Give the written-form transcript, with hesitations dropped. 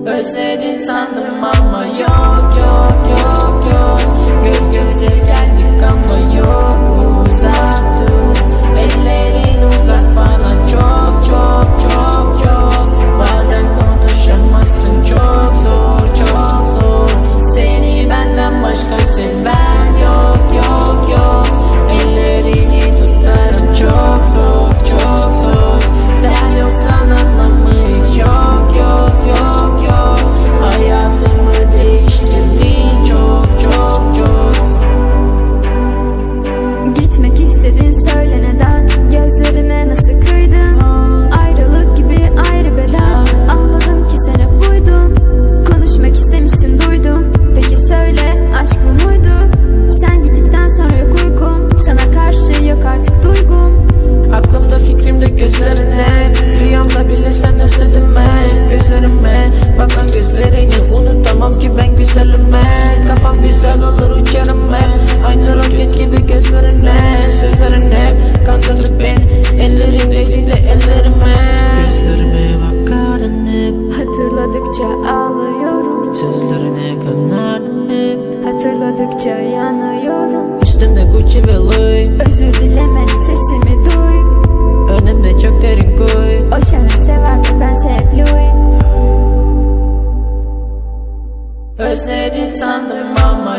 Özledim sandım ama yok yok yok yok. Göz göze geldik ama yok, uzaktık. Ellerin uzak bana çok çok çok çok. Bazen konuşamazsın, çok zor çok zor. Seni benden başka seven yok yok yok. Ellerini tutarım, çok zor çok zor. Sen yoksan anlamı hiç yok yok yok yok. Hayatımı değiştirdin çok çok çok. Gitmek istedin, söyle neden? Gözlerime nasıl kıydın? Ayrılık gibi ayrı beden. Anladım ki sen hep buydun. Konuşmak istemişsin, duydum. Peki söyle, aşk bu muydu? Sen gittikten sonra yok uykum. Sana karşı yok artık duygum. Aklımda fikrimde gözlerin hep. Rüyamda bile sen özledim ben. Gözlerime bakan gözlerini unutamam ki ben güzelime. Kafam güzel olur uçarım hep. Aynı roket gibi gözlerinle. Sözlerin hep kandırır beni. Ellerin elinde ellerime. Gözlerime bakarın hep. Hatırladıkça ağlıyorum. Sözlerine kanardım hep. Hatırladıkça yanıyorum. Üstümde Gucci ve Louis. Özür dileme, sesimi duy. Önümde çok derin kuy. O Chanel sever, bense hep Louis. Özledim sandım ama